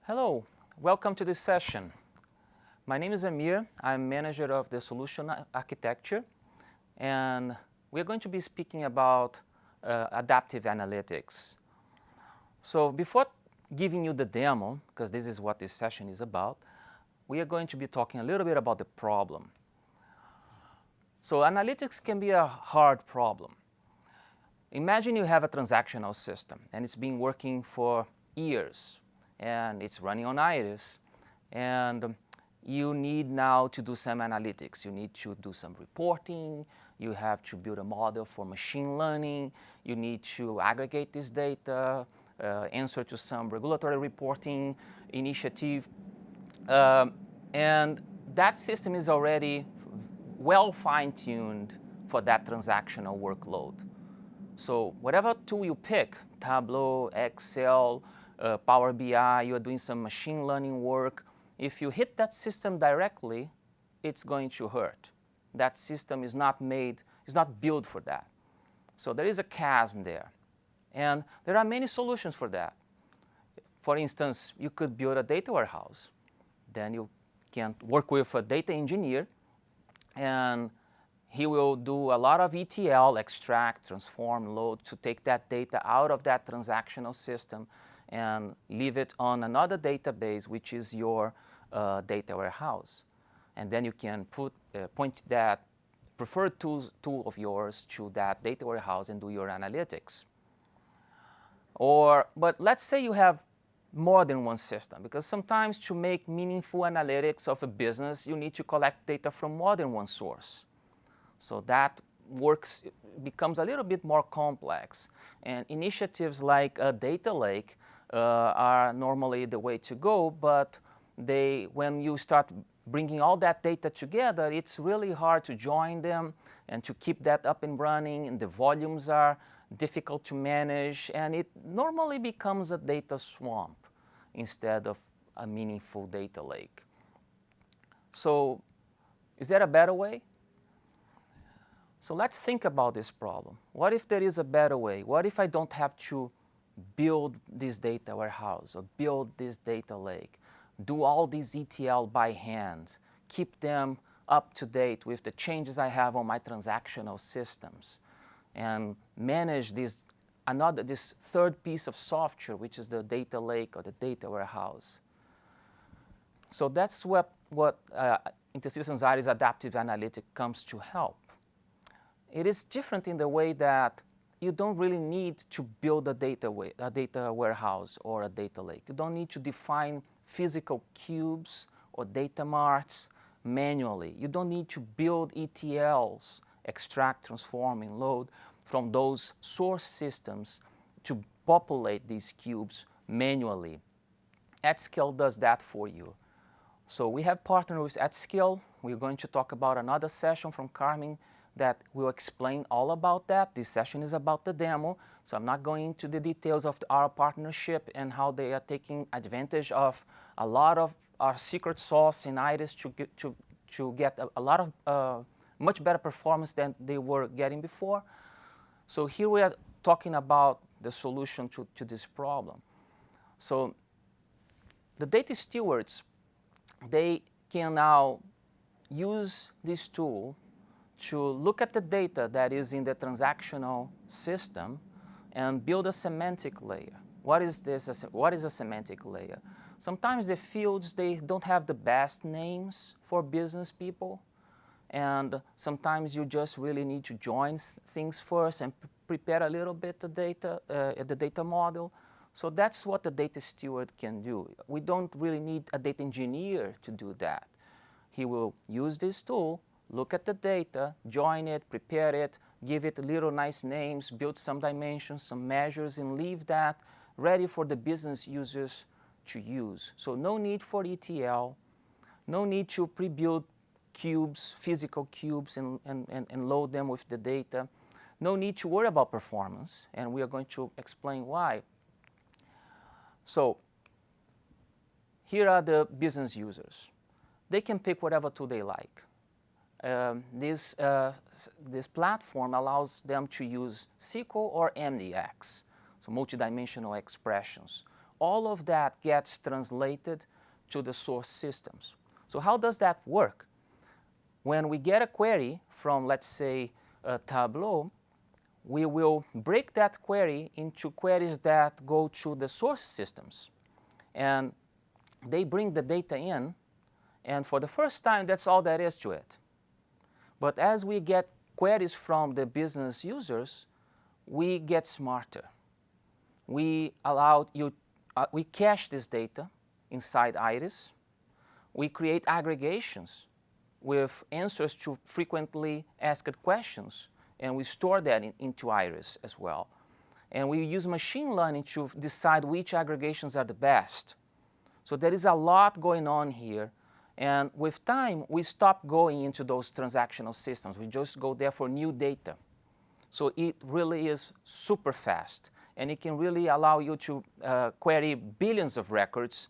Hello, welcome to this session. My name is Amir. I'm manager of the solution architecture, and we're going to be speaking about adaptive analytics. So before giving you the demo, because this is what this session is about, we are going to be talking a little bit about the problem. So analytics can be a hard problem. Imagine you have a transactional system, and it's been working for years, and it's running on Iris, and you need now to do some analytics. You need to do some reporting. You have to build a model for machine learning. You need to aggregate this data, answer to some regulatory reporting initiative. And that system is already well fine-tuned for that transactional workload. So whatever tool you pick, Tableau, Excel, Power BI, you're doing some machine learning work, if you hit that system directly, it's going to hurt. That system is not built for that. So there is a chasm there. And there are many solutions for that. For instance, you could build a data warehouse. Then you can work with a data engineer, and he will do a lot of ETL, extract, transform, load, to take that data out of that transactional system and leave it on another database, which is your data warehouse. And then you can point that preferred tool of yours to that data warehouse and do your analytics. But let's say you have more than one system, because sometimes to make meaningful analytics of a business, you need to collect data from more than one source. So that becomes a little bit more complex. And initiatives like a data lake are normally the way to go, but when you start bringing all that data together, it's really hard to join them and to keep that up and running, and the volumes are difficult to manage, and it normally becomes a data swamp instead of a meaningful data lake. So is there a better way? So let's think about this problem. What if there is a better way? What if I don't have to build this data warehouse or build this data lake, do all these ETL by hand, keep them up to date with the changes I have on my transactional systems, and manage this third piece of software, which is the data lake or the data warehouse? So that's what InterSystems Iris Adaptive Analytics comes to help. It is different in the way that you don't really need to build a data warehouse or a data lake. You don't need to define physical cubes or data marts manually. You don't need to build ETLs, extract, transform, and load, from those source systems to populate these cubes manually. AtScale does that for you. So we have partnered with AtScale. We're going to talk about another session from Carmen that will explain all about that. This session is about the demo, so I'm not going into the details of our partnership and how they are taking advantage of a lot of our secret sauce in Iris to get a lot of much better performance than they were getting before. So here we are talking about the solution to this problem. So the data stewards, they can now use this tool to look at the data that is in the transactional system and build a semantic layer. What is this? What is a semantic layer? Sometimes the fields, they don't have the best names for business people, and sometimes you just really need to join things first and prepare a little bit the data model. So that's what the data steward can do. We don't really need a data engineer to do that. He will use this tool, look at the data, join it, prepare it, give it little nice names, build some dimensions, some measures, and leave that ready for the business users to use. So no need for ETL, no need to pre-build cubes, physical cubes, and load them with the data. No need to worry about performance, and we are going to explain why. So here are the business users. They can pick whatever tool they like. This platform allows them to use SQL or MDX, so multidimensional expressions, all of that gets translated to the source systems. So how does that work? When we get a query from, let's say, Tableau, we will break that query into queries that go to the source systems. And they bring the data in, and for the first time, that's all there is to it. But as we get queries from the business users, we get smarter. We cache this data inside Iris. We create aggregations with answers to frequently asked questions, and we store that into Iris as well. And we use machine learning to decide which aggregations are the best. So there is a lot going on here. And with time, we stop going into those transactional systems. We just go there for new data. So it really is super fast. And it can really allow you to query billions of records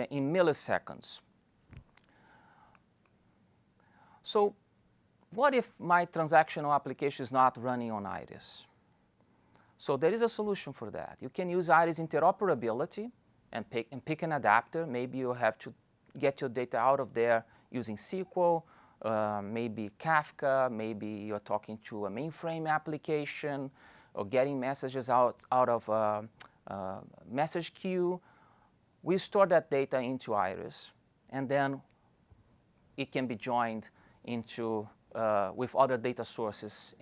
in milliseconds. So what if my transactional application is not running on Iris? So there is a solution for that. You can use Iris interoperability and pick an adapter. Maybe you have to get your data out of there using SQL, maybe Kafka, maybe you're talking to a mainframe application, or getting messages out of a message queue. We store that data into Iris, and then it can be joined into with other data sources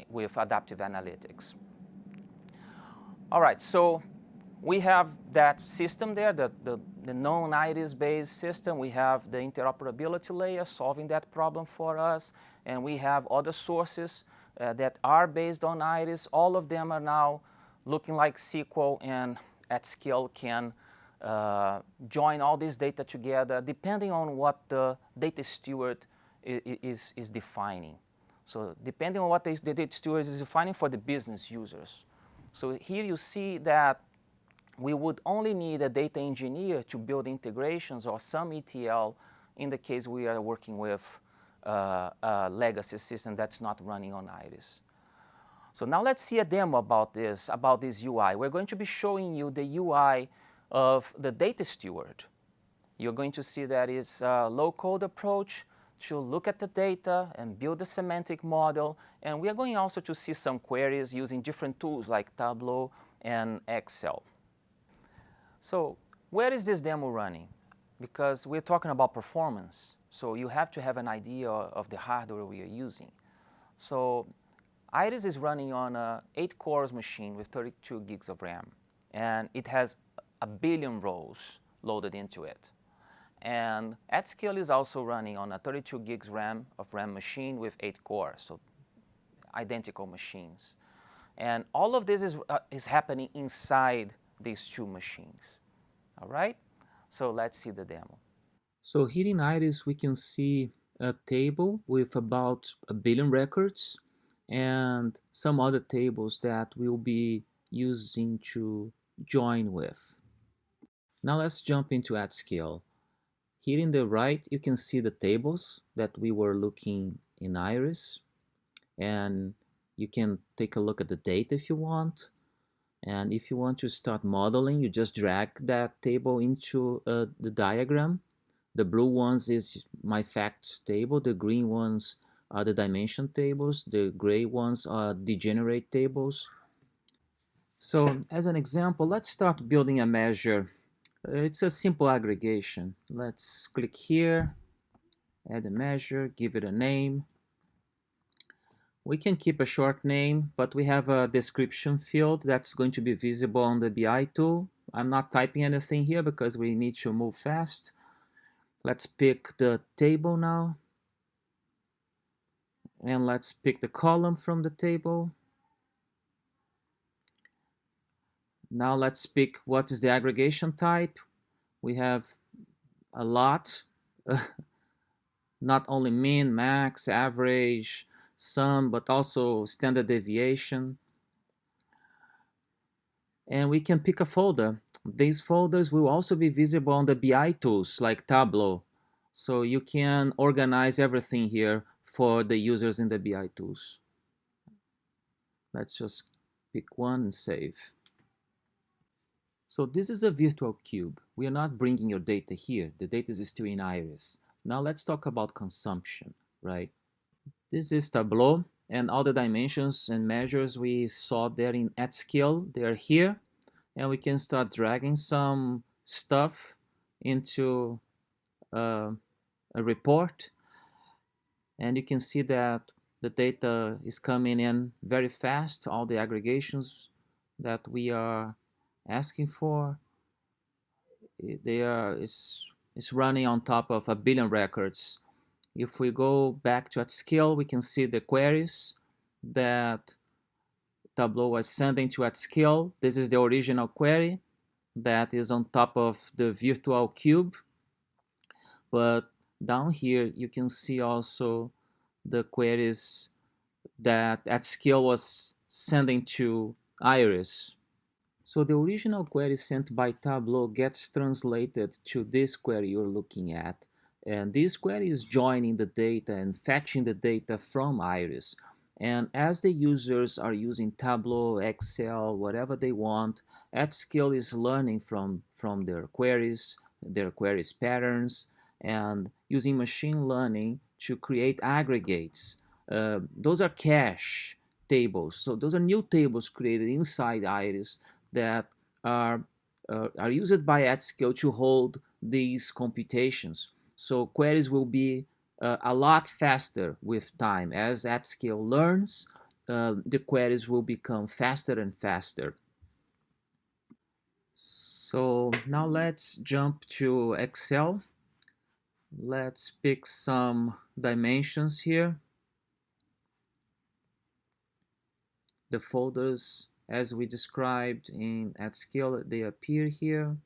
with adaptive analytics. All right, so we have that system there, the known Iris-based system. We have the interoperability layer solving that problem for us, and we have other sources that are based on Iris. All of them are now looking like SQL, and at scale can join all this data together depending on what the data steward is defining. So depending on what the data steward is defining for the business users. So here you see that we would only need a data engineer to build integrations or some ETL in the case we are working with a legacy system that's not running on Iris. So now let's see a demo about this UI. We're going to be showing you the UI of the data steward. You're going to see that it's a low-code approach to look at the data and build a semantic model. And we are going also to see some queries using different tools like Tableau and Excel. So where is this demo running? Because we're talking about performance. So you have to have an idea of the hardware we are using. So Iris is running on an 8-core machine with 32 gigs of RAM. And it has 1 billion rows loaded into it. And at scale is also running on a 32 gigs RAM machine with 8 cores, so identical machines. And all of this is happening inside these two machines. All right? So let's see the demo. So here in Iris, we can see a table with about 1 billion records and some other tables that we'll be using to join with. Now let's jump into at scale. Here in the right, you can see the tables that we were looking in Iris. And you can take a look at the data if you want. And if you want to start modeling, you just drag that table into the diagram. The blue ones is my fact table. The green ones are the dimension tables. The gray ones are degenerate tables. So as an example, let's start building a measure. It's a simple aggregation. Let's click here, add a measure, give it a name. We can keep a short name, but we have a description field that's going to be visible on the BI tool. I'm not typing anything here because we need to move fast. Let's pick the table now. And let's pick the column from the table. Now let's pick what is the aggregation type. We have a lot, not only mean, max, average, sum, but also standard deviation. And we can pick a folder. These folders will also be visible on the BI tools like Tableau. So you can organize everything here for the users in the BI tools. Let's just pick one and save. So this is a virtual cube. We are not bringing your data here. The data is still in Iris. Now let's talk about consumption, right? This is Tableau, and all the dimensions and measures we saw there in at scale, they are here. And we can start dragging some stuff into a report. And you can see that the data is coming in very fast, all the aggregations that we are asking for. It's running on top of 1 billion records. If we go back to at scale, we can see the queries that Tableau was sending to at scale. This is the original query that is on top of the virtual cube. But down here, you can see also the queries that at scale was sending to Iris. So the original query sent by Tableau gets translated to this query you're looking at. And this query is joining the data and fetching the data from Iris. And as the users are using Tableau, Excel, whatever they want, at scale is learning from their queries patterns, and using machine learning to create aggregates. Those are cache tables. So those are new tables created inside Iris that are used by at scale to hold these computations. So queries will be a lot faster with time. As at scale learns, the queries will become faster and faster. So now let's jump to Excel. Let's pick some dimensions here. The folders, as we described in at scale, they appear here.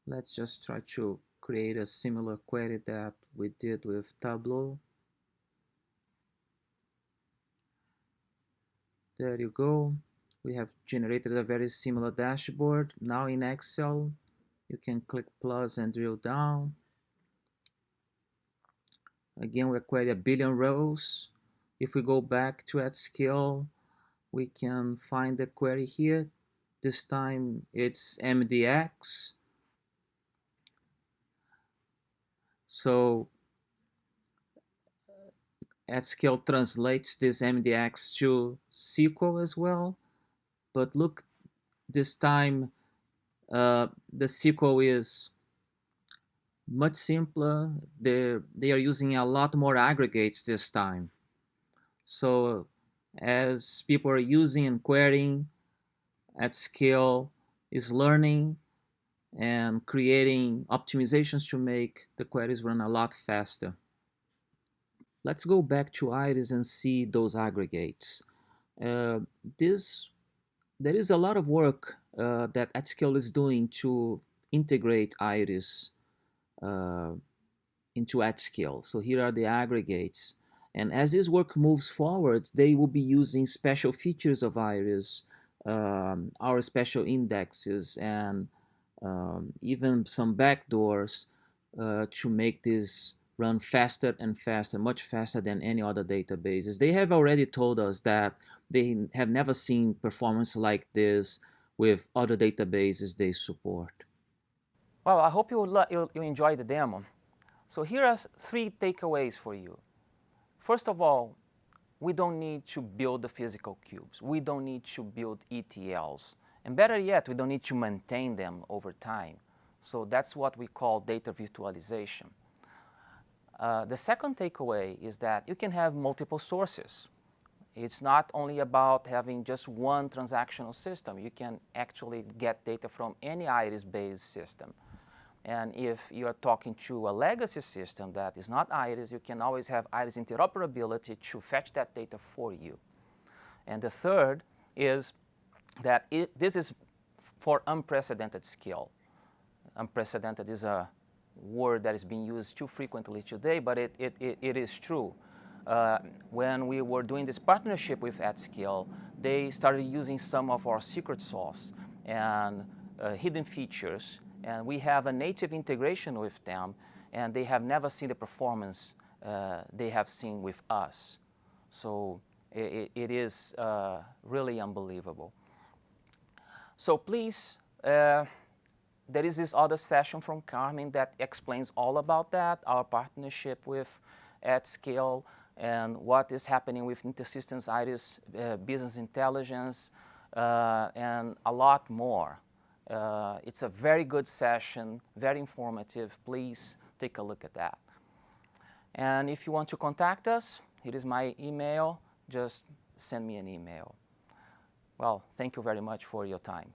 Let's just try to create a similar query that we did with Tableau. There you go. We have generated a very similar dashboard. Now in Excel, you can click plus and drill down. Again, we query 1 billion rows. If we go back to at scale, we can find the query here. This time it's MDX. So at scale translates this MDX to SQL as well. But look, this time the SQL is much simpler. They are using a lot more aggregates this time. So as people are using and querying, at scale is learning and creating optimizations to make the queries run a lot faster. Let's go back to Iris and see those aggregates. There is a lot of work that at scale is doing to integrate Iris into at scale. So here are the aggregates. And as this work moves forward, they will be using special features of Iris, our special indexes, and even some backdoors to make this run faster and faster, much faster than any other databases. They have already told us that they have never seen performance like this with other databases they support. Well, I hope you enjoyed the demo. So here are 3 takeaways for you. First of all, we don't need to build the physical cubes. We don't need to build ETLs. And better yet, we don't need to maintain them over time. So that's what we call data virtualization. The second takeaway is that you can have multiple sources. It's not only about having just one transactional system. You can actually get data from any Iris-based system. And if you're talking to a legacy system that is not Iris, you can always have Iris interoperability to fetch that data for you. And the third is that this is for unprecedented scale. Unprecedented is a word that is being used too frequently today, but it is true. When we were doing this partnership with AtScale, they started using some of our secret sauce and hidden features, and we have a native integration with them, and they have never seen the performance they have seen with us. So it is really unbelievable. So please there is this other session from Carmen that explains all about that, our partnership with AtScale and what is happening with InterSystems Iris business intelligence, and a lot more. It's a very good session, very informative. Please take a look at that. And if you want to contact us, here is my email. Just send me an email. Well, thank you very much for your time.